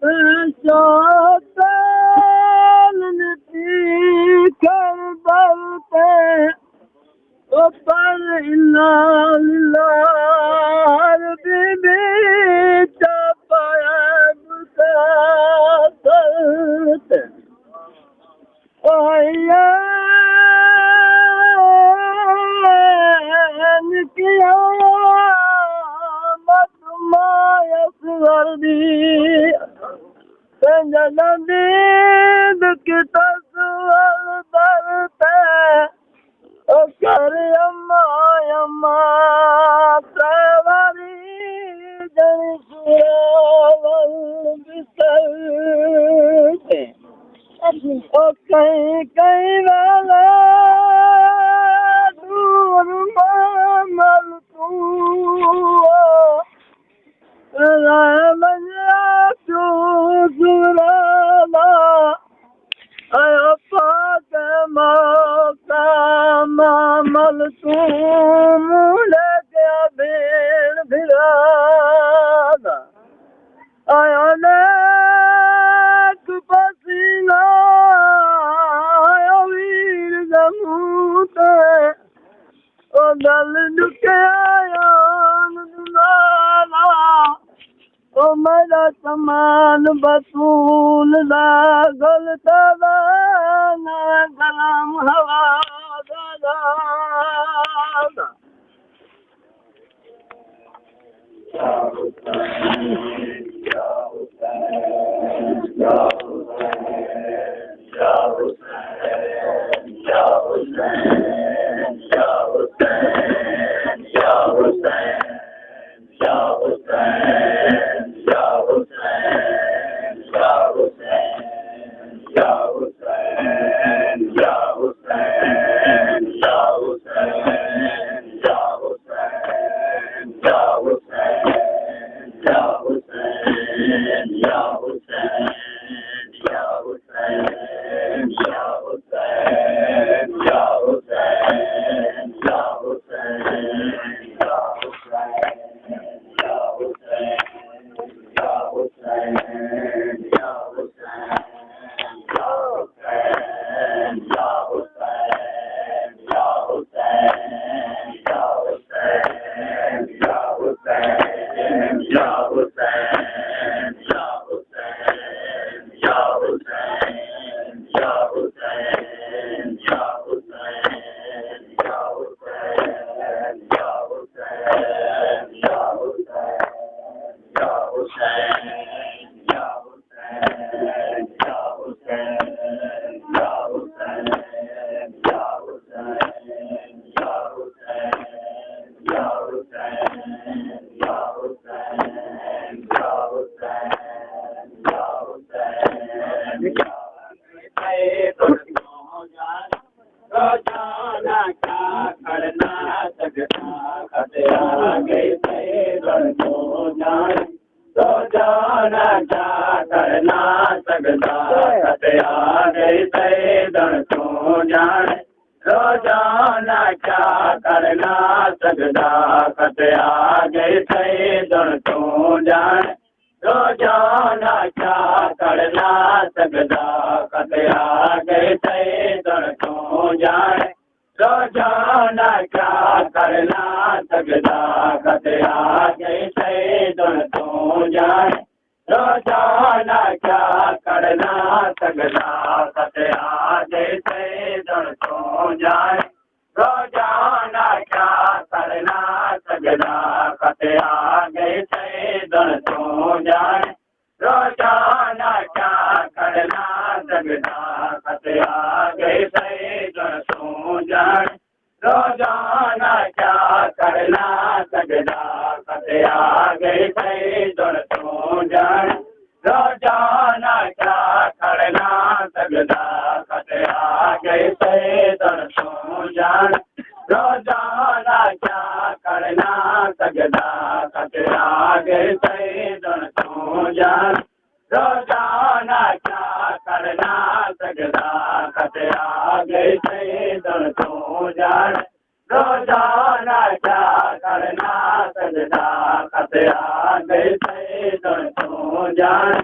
शोतलती कर दलते पर इन्ना लिल्लाह बीबी चपायब करते किया मत वर्दी दीद की तस्वर दरते कर अम्मा अम्मा सवारी जन सुरावल बिसरते कहीं कहीं वाला दूर मल तू मल तू मुले क्या भेड़ भिरादा आया नेक पसीना आया वीर जमूते ओ दल दुखे आया नाला ओ मेरा समान बसूल दा गलता ना गलम हवा दा रोजाना क्या करना सकता खतरा गई को जान रोजाना क्या करना सकता खतरा गई को जान रोजाना क्या करना सकता खतरा गई को जान रोजाना क्या करना सकता खतरा गई को जान रोजाना क्या करना सकता खतरा गई को जान रोजाना क्या करना सकता खतरा गई को जान रोजाना क्या करना सकता खतरा गई को जान रोजाना क्या करना सकता खतरा गई को जान रोजाना क्या करना सकता खतरा गई को जान रोजाना क्या करना सकता खतरा गई को जान रोजाना क्या करना सकता खतरा गई को जान रोजाना क्या करना सकता खतरा गई को जान रोजाना क्या करना सकता खतरा गई को जान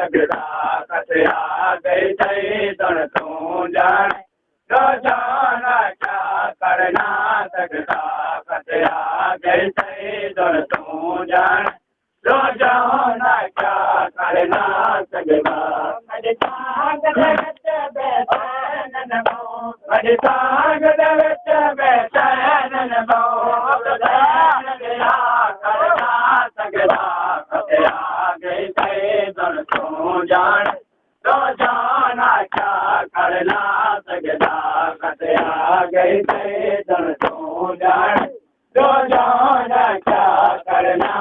सकदा कतया गई सही दुन तू जाने रोजाना क्या करना सकदा कतया गई सही दुन तू जाने रोजाना क्या करना सकदा मेरी सांग दे विच बेचैन नमो मेरी सांग दे विच बेचैन नमो करना सकदा कतया गई सही दुन तू जाने रोजाना क्या करना सकदा कतया गई सही दुन तू जाने रोजाना क्या करना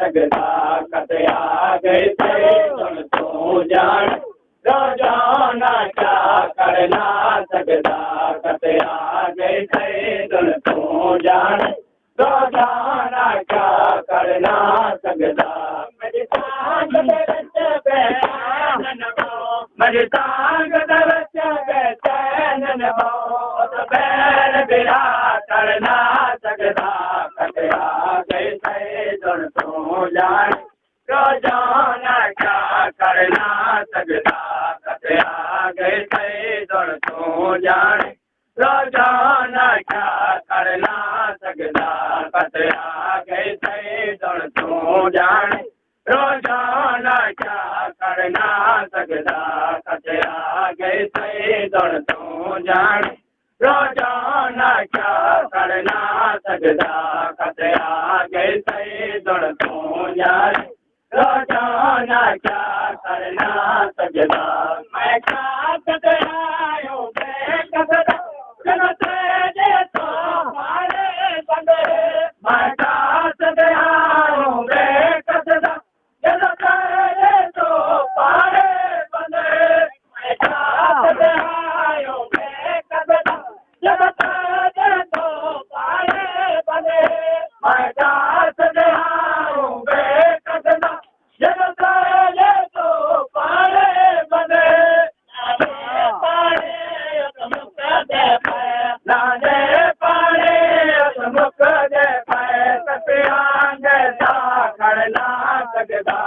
सकदा कतया गई सही दुन तू जाने रोजाना क्या करना सकदा कतया गई सही दुन तू जाने रोजाना क्या करना सकदा मेरी सांग दे विच बेचैन नमो मेरी सांग दे विच बेचैन नमो बैर बिरा करना सकदा कतया गई सही दुन तू जाने रोजाना क्या करना सकदा कतया गई सही दुन तू जाने रोजाना क्या करना सकदा कतया गई सही दुन तू जाने रोजाना क्या करना सकदा कतया गई सही दुन तू जाने रोजाना क्या करना सकदा कतया गई सही दुन तू जाने रोजाना क्या करना सकदा मैं क्या कतरायो बेकसदा जन तेरे तो मारे बंदे मैं क्या कतरायो बेकसदा जन तेरे तो पारे बंदे मैं क्या कतरायो बेकसदा जन तेरे तो पारे बंदे मैं क्या कतरायो बेकसदा जन तेरे तो पारे बंदे नाने पारे मुख दे कतया गैसा करना सकदा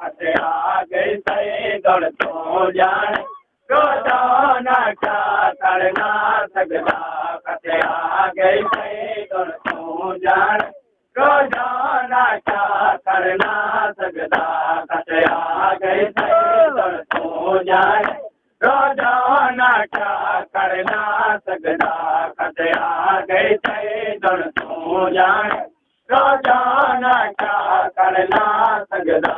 कतया गई सही दुन तू जाने रोजाना क्या करना सकदा कतया गई सही दुन तू जाने रोजाना क्या करना सकदा कतया गई सही दुन तू जाने रोजाना क्या करना सकदा कतया गई सही दुन तू जाने रोजाना क्या करना सकदा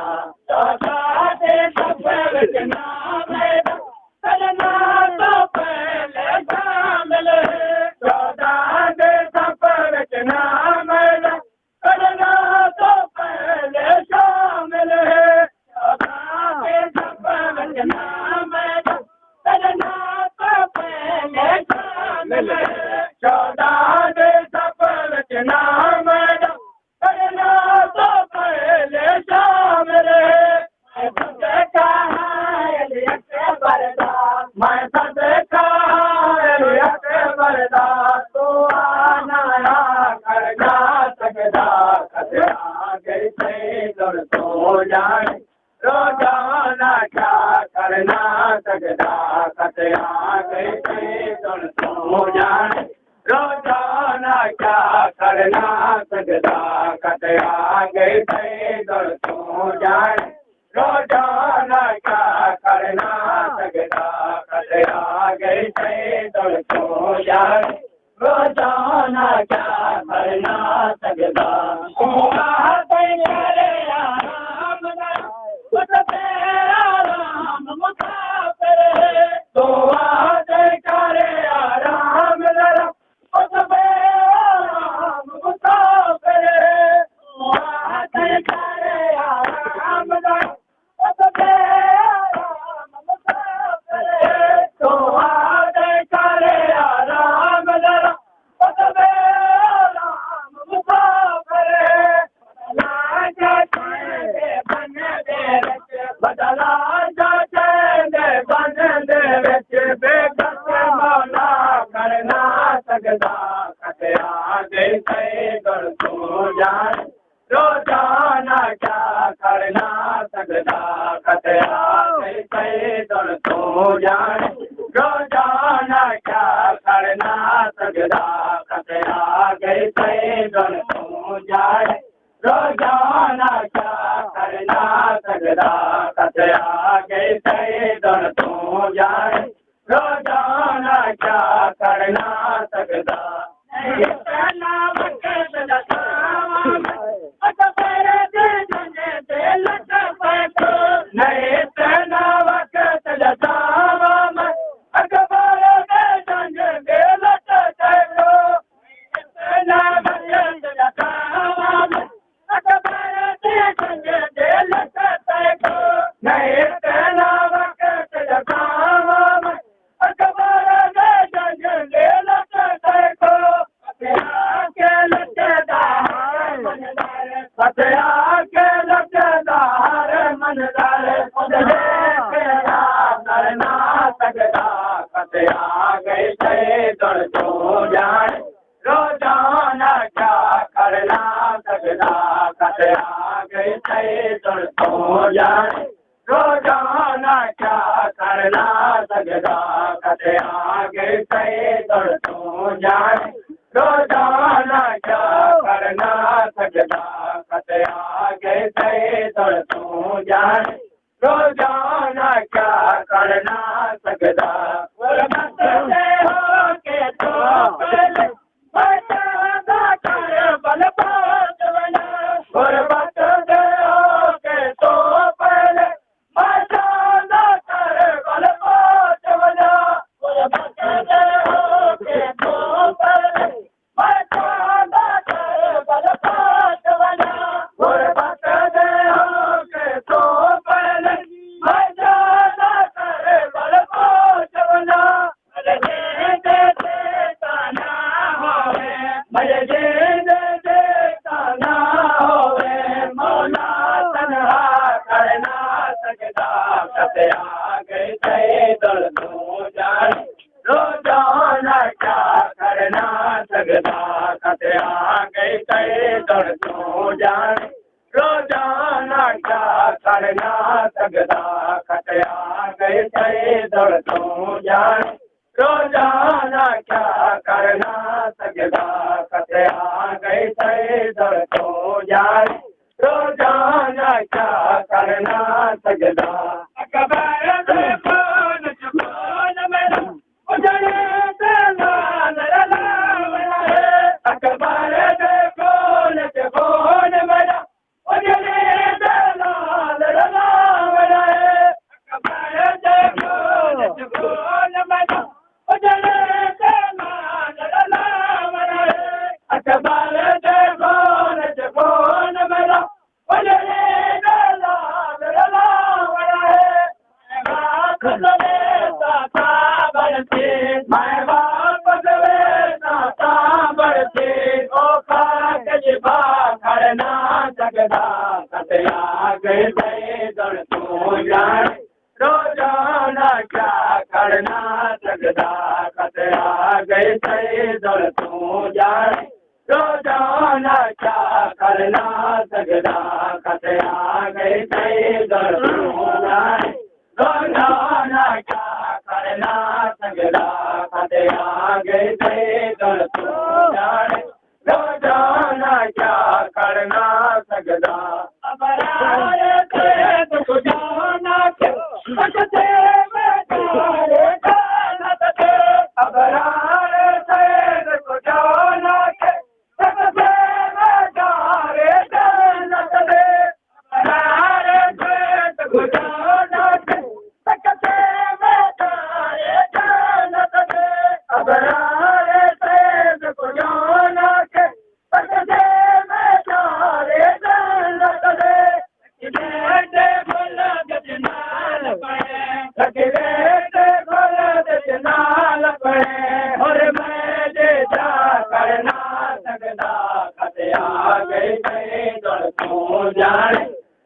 चौथा दे सब विच नाम करना तो पहले शामिल चौथा दे सब विच नाम करना तो पहले शामिल चौथा दे सब विच नाम करना तो पहले शामिल चौदा दे सब विच नाम करना तो पहले शामिल मैं सदका बरदा मैं सदका बरदा तू आना करना सकदा कतया गई सही दुन तू जाने रोजाना क्या करना सकदा कतया गई सही दुन तू जाने रोजाना क्या करना सकदा कतया गई सही दुन तू जाने रोजाना क्या करना सकदा कतया गई सही दुन तू जाने रोजाना क्या करना सकदा आराम मुसाफिर तो आज करे आराम जरा आराम मुसाफिर तो आज करे आराम जरा आराम मुसाफिर तो आज करे आराम जरा आराम मुसाफिर बदला जाते बन दे विच बेकस मौला करना सकदा कतया गई सही दुन तू जाने रोजाना क्या करना सकदा कतया गई दुण तू जाने रोजाना क्या करना सकदा कते आ गई सही दुण तू जाने रोजाना क्या करना सकदा कते आ गई सही दुण तू जाने रोजाना क्या करना सकदा रोजाना क्या करना सकदा कते आ गई सही दुण तू जाने रोजाना क्या करना सकदा कते आ गई सही दुण तू जाने रोजाना क्या करना सकदा कते आ गई सही दुण तू जाने रोजाना क्या करना सकदा रोजाना क्या करना सकदा कते आ गई सही दुण तू जाने रोजाना क्या करना सकदा कते आ गई सही दुण तू जाने रोजाना क्या करना सकदा कते आ गई सही दुण तू जाने रोजाना क्या करना सकदा रोजाना क्या करना सकदा कते आ गई सही दुण तू जाने रोजाना क्या करना सकदा कते आ गई सही दुण तू जाने रोजाना क्या करना सकदा कते आ गई सही दुण तू जाने रोजाना क्या करना सकदा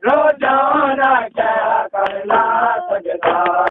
रोजाना क्या करना सकदा।